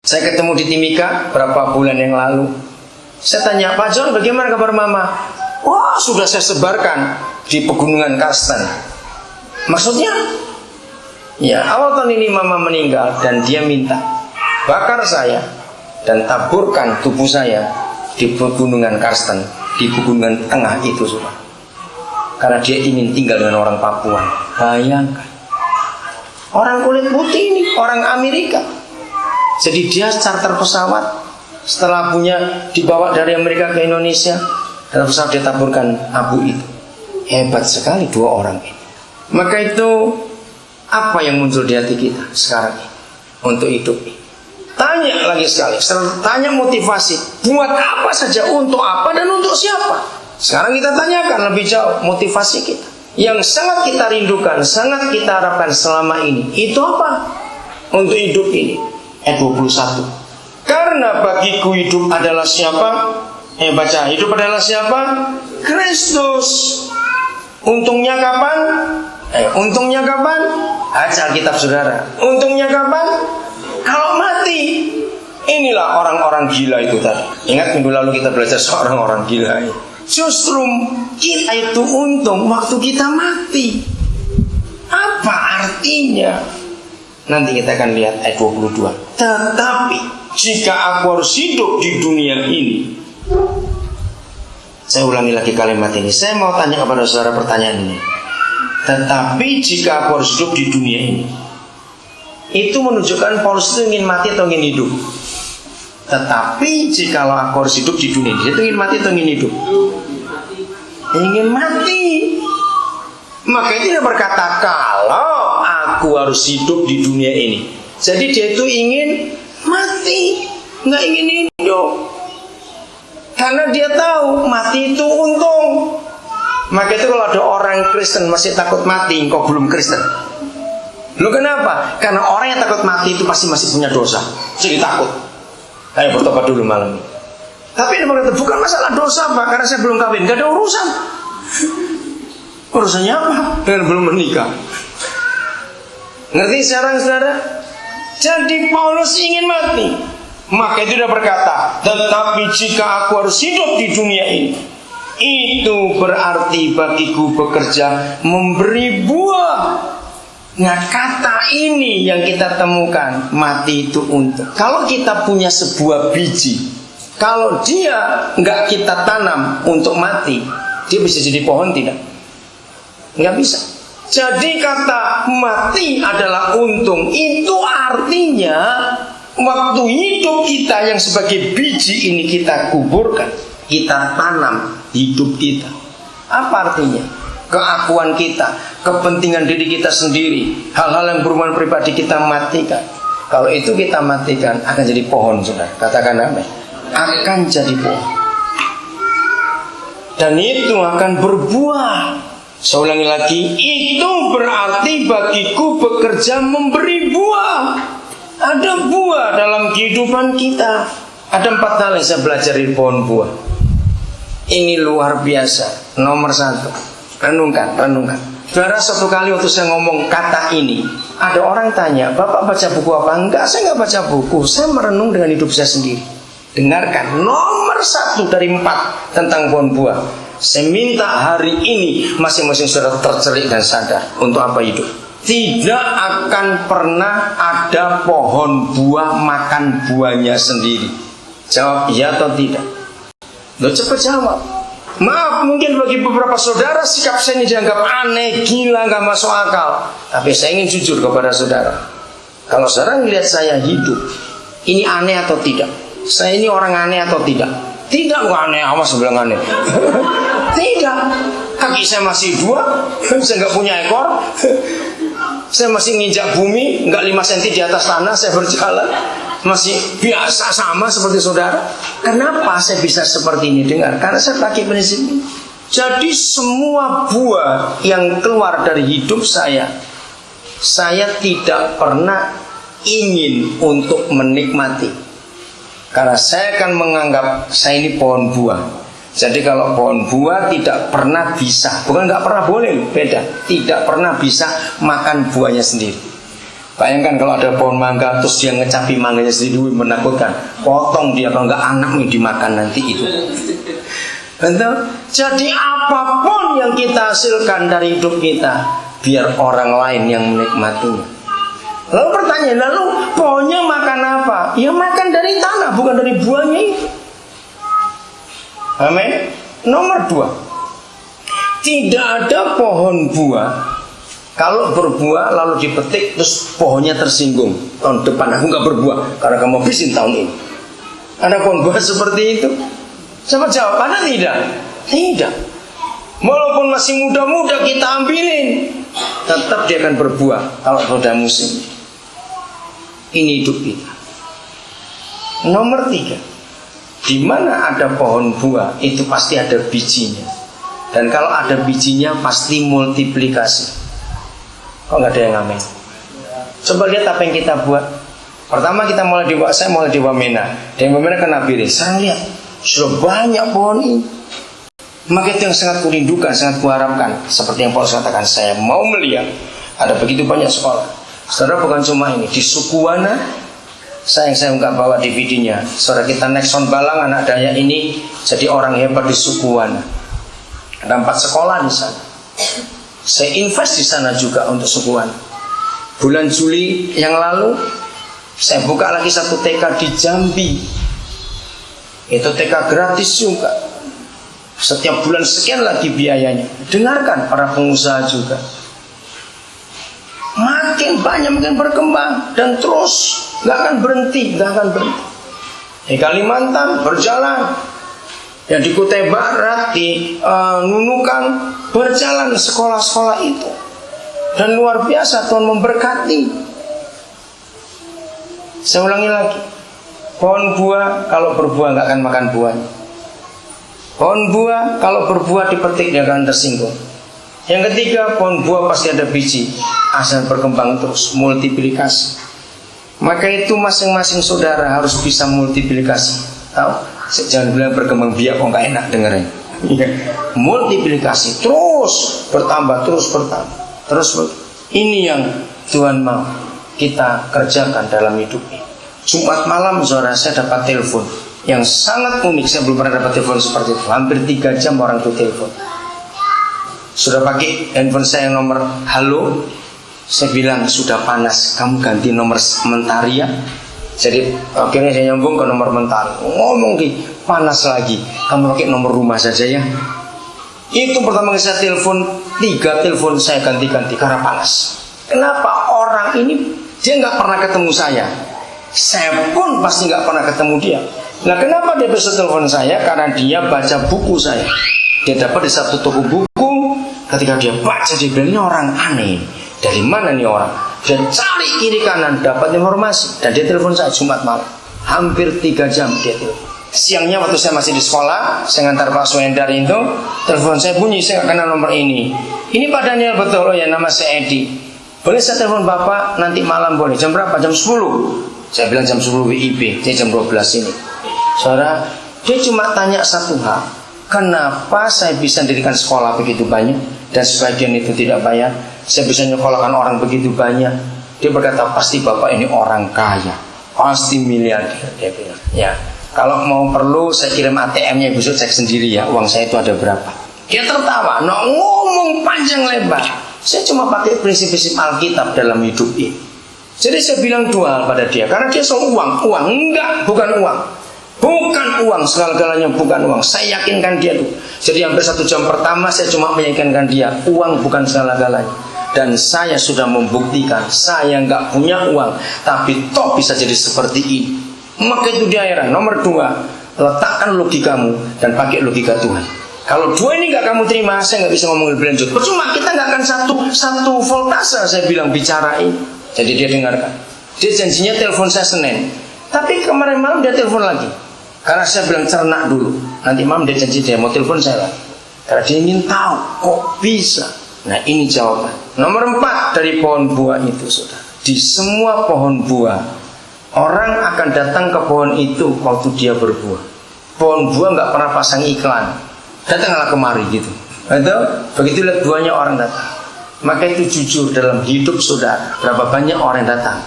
Saya ketemu di Timika berapa bulan yang lalu. Saya tanya, Pak John, bagaimana kabar Mama? Wah, sudah saya sebarkan di pegunungan Karsten. Maksudnya, ya awal tahun ini Mama meninggal dan dia minta bakar saya dan taburkan tubuh saya di pegunungan Karsten, di pegunungan tengah itu, sudah. Karena dia ingin tinggal dengan orang Papua. Bayangkan, orang kulit putih ini, orang Amerika. Jadi dia charter pesawat, setelah punya dibawa dari Amerika ke Indonesia, dalam pesawat dia taburkan abu itu. Hebat sekali dua orang ini. Maka itu apa yang muncul di hati kita sekarang ini untuk hidup ini? Tanya lagi sekali, tanya motivasi. Buat apa saja, untuk apa dan untuk siapa? Sekarang kita tanyakan lebih jauh motivasi kita. Yang sangat kita rindukan, sangat kita harapkan selama ini, itu apa? Untuk hidup ini. Ayat 21. Karena bagiku hidup adalah siapa? Baca, hidup adalah siapa? Kristus. Untungnya kapan? Untungnya kapan? Baca Alkitab saudara. Untungnya kapan? Kalau mati. Inilah orang-orang gila itu tadi. Ingat minggu lalu kita belajar seorang orang gila. Justru kita itu untung waktu kita mati. Apa artinya? Nanti kita akan lihat ayat 22. Tetapi jika aku harus hidup di dunia ini. Saya ulangi lagi kalimat ini. Saya mau tanya kepada saudara pertanyaan ini. Tetapi jika aku harus hidup di dunia ini, itu menunjukkan Paulus itu ingin mati atau ingin hidup? Tetapi jikalau aku harus hidup di dunia ini, itu ingin mati atau ingin hidup? Ingin mati. Maka itu dia berkata, kalau aku harus hidup di dunia ini, jadi dia itu ingin mati, nggak ingin hidup. Karena dia tahu mati itu untung. Maka itu kalau ada orang Kristen masih takut mati, engkau belum Kristen. Lu kenapa? Karena orang yang takut mati itu pasti masih punya dosa. Jadi takut. Ayo bertobat dulu malam ini. Tapi dia berkata, bukan masalah dosa Pak, karena saya belum kawin, gak ada urusan. Urusannya apa? Dengan belum menikah. Ngerti sekarang saudara? Jadi Paulus ingin mati. Maka itu dia berkata, tetapi jika aku harus hidup di dunia ini, itu berarti bagiku bekerja memberi buah. Nah, kata ini yang kita temukan, mati itu untung. Kalau kita punya sebuah biji, kalau dia nggak kita tanam untuk mati, dia bisa jadi pohon tidak? Nggak bisa. Jadi kata mati adalah untung. Itu artinya waktu hidup kita yang sebagai biji ini kita kuburkan, kita tanam hidup kita. Apa artinya? Keakuan kita, kepentingan diri kita sendiri, hal-hal yang berhubungan pribadi kita matikan. Kalau itu kita matikan, akan jadi pohon, saudara. Katakan apa? Akan jadi pohon. Dan itu akan berbuah. Saya ulangi lagi, itu berarti bagiku bekerja memberi buah. Ada buah dalam kehidupan kita. Ada 4 hal yang saya belajar di pohon buah. Ini luar biasa. Nomor 1. Renungkan. Saudara, satu kali waktu saya ngomong kata ini, ada orang tanya, Bapak baca buku apa? Enggak, saya enggak baca buku. Saya merenung dengan hidup saya sendiri. Dengarkan, nomor 1 dari 4 tentang pohon buah. Saya minta hari ini masing-masing saudara tercelik dan sadar untuk apa hidup. Tidak akan pernah ada pohon buah makan buahnya sendiri. Jawab iya atau tidak? Lo cepat jawab. Maaf, mungkin bagi beberapa saudara sikap saya ini dianggap aneh, gila, gak masuk akal. Tapi saya ingin jujur kepada saudara. Kalau saudara melihat saya hidup, ini aneh atau tidak? Saya ini orang aneh atau tidak? Tidak, gak aneh, awas bilang aneh. Tidak. Kaki saya masih 2, saya gak punya ekor. Saya masih nginjak bumi, gak 5 cm di atas tanah, saya berjalan. Masih biasa sama seperti saudara. Kenapa saya bisa seperti ini? Dengar, karena saya pakai prinsip ini. Jadi semua buah yang keluar dari hidup saya tidak pernah ingin untuk menikmati. Karena saya akan menganggap saya ini pohon buah. Jadi kalau pohon buah tidak pernah bisa, bukan nggak pernah boleh, beda. Tidak pernah bisa makan buahnya sendiri. Bayangkan kalau ada pohon mangga terus dia ngecapi mangganya sendiri, menakutkan. Potong dia, kalau nggak anaknya dimakan nanti itu. Betul? Jadi apapun yang kita hasilkan dari hidup kita, biar orang lain yang menikmatinya. Lalu pertanyaan, lalu pohonnya makan apa? Ya makan dari tanah, bukan dari buahnya itu. Amin. Nomor 2, tidak ada pohon buah kalau berbuah lalu dipetik terus pohonnya tersinggung. Tahun depan aku nggak berbuah karena kamu habisin tahun ini. Ada pohon buah seperti itu? Sama jawabannya tidak. Tidak. Walaupun masih muda-muda kita ambilin, tetap dia akan berbuah kalau sudah musim. Ini hidup kita. Nomor 3, di mana ada pohon buah itu pasti ada bijinya. Dan kalau ada bijinya pasti multiplikasi. Kok nggak ada yang ngamen? Coba lihat apa yang kita buat. Pertama kita mulai saya mulai di Wamena. Di Wamena kena pilih. Saya lihat sudah banyak pohon ini. Maka itu yang sangat kurindukan, sangat kuharapkan. Seperti yang Paulus katakan, saya mau melihat ada begitu banyak sekolah. Saudara, bukan cuma ini di Sukuwana. Saya nggak bawa DVD-nya. Saudara kita Nexon Balang, anak Dayak ini jadi orang hebat di Sukuwana. Ada 4 sekolah di sana. Saya invest di sana juga untuk Sukuwana. Bulan Juli yang lalu saya buka lagi 1 TK di Jambi. Itu TK gratis juga. Setiap bulan sekian lagi biayanya. Dengarkan para pengusaha juga. Makin banyak, makin berkembang dan terus nggak akan berhenti. Di Kalimantan berjalan. Yang di Kutai Barat, di Nunukan berjalan sekolah-sekolah itu. Dan luar biasa Tuhan memberkati. Saya ulangi lagi, pohon buah kalau berbuah nggak akan makan buahnya. Pohon buah kalau berbuah dipetik dia akan tersinggung. Yang ketiga, pohon buah pasti ada biji, asal berkembang terus, multiplikasi. Maka itu masing-masing saudara harus bisa multiplikasi. Tahu? Jangan bilang berkembang biak, kok nggak enak dengerin. Multiplikasi terus bertambah, terus bertambah, ini yang Tuhan mau kita kerjakan dalam hidup ini. Jumat malam saudara saya dapat telepon yang sangat unik. Saya belum pernah dapat telepon seperti itu. Hampir 3 jam orang itu telepon. Sudah pakai handphone saya yang nomor halo. Saya bilang sudah panas, kamu ganti nomor sementara ya. Jadi akhirnya saya nyambung ke nomor mentari. Ngomong ki panas lagi, kamu pakai nomor rumah saja ya. Itu pertama kali saya telepon, 3 telepon saya ganti-ganti karena panas. Kenapa? Orang ini dia nggak pernah ketemu saya pun pasti nggak pernah ketemu dia. Nah kenapa dia bisa telepon saya? Karena dia baca buku saya. Dia dapat di satu toko buku. Ketika dia baca dia bilang ini orang aneh. Dari mana nih orang? Dia cari kiri kanan dapat informasi dan dia telepon saya Jumat malam. Hampir 3 jam dia telepon. Siangnya waktu saya masih di sekolah, saya ngantar Pak Suendar itu, telepon saya bunyi, saya nggak kenal nomor ini. Ini Pak Daniel betul? Oh ya, nama saya Edi. Boleh saya telepon Bapak nanti malam boleh? Jam berapa? Jam 10. Saya bilang jam 10 WIB, dia jam 12 ini. Saudara, dia cuma tanya satu hal. Kenapa saya bisa mendirikan sekolah begitu banyak dan sebagian itu tidak bayar? Saya bisa nyekolahkan orang begitu banyak. Dia berkata pasti Bapak ini orang kaya, pasti miliarder. Dia bilang ya, kalau mau perlu saya kirim ATM-nya, besok cek sendiri ya uang saya itu ada berapa. Dia tertawa, ngomong panjang lebar. Saya cuma pakai prinsip-prinsip Alkitab dalam hidup ini. Jadi saya bilang 2 hal pada dia, karena dia soal uang enggak, bukan uang. Bukan uang, segala-galanya bukan uang. Saya yakinkan dia tuh. Jadi hampir 1 jam pertama saya cuma meyakinkan dia, uang bukan segala-galanya. Dan saya sudah membuktikan, saya nggak punya uang, tapi toh bisa jadi seperti ini. Maka itu dia heran. Nomor 2, letakkan logikamu dan pakai logika Tuhan. Kalau 2 ini nggak kamu terima, saya nggak bisa ngomong lebih lanjut. Percuma, kita nggak akan satu voltase. Saya bilang bicara ini. Jadi dia dengarkan. Dia janjinya telepon saya Senin, tapi kemarin malam dia telepon lagi. Karena saya bilang cernak dulu. Nanti malam dia janji dia mau telepon saya lagi. Karena dia ingin tahu kok bisa. Nah ini jawaban. Nomor 4 dari pohon buah itu saudara. Di semua pohon buah, orang akan datang ke pohon itu waktu dia berbuah. Pohon buah nggak pernah pasang iklan. Datanglah kemari gitu. Begitu lihat buahnya orang datang. maka itu jujur dalam hidup saudara. Berapa banyak orang yang datang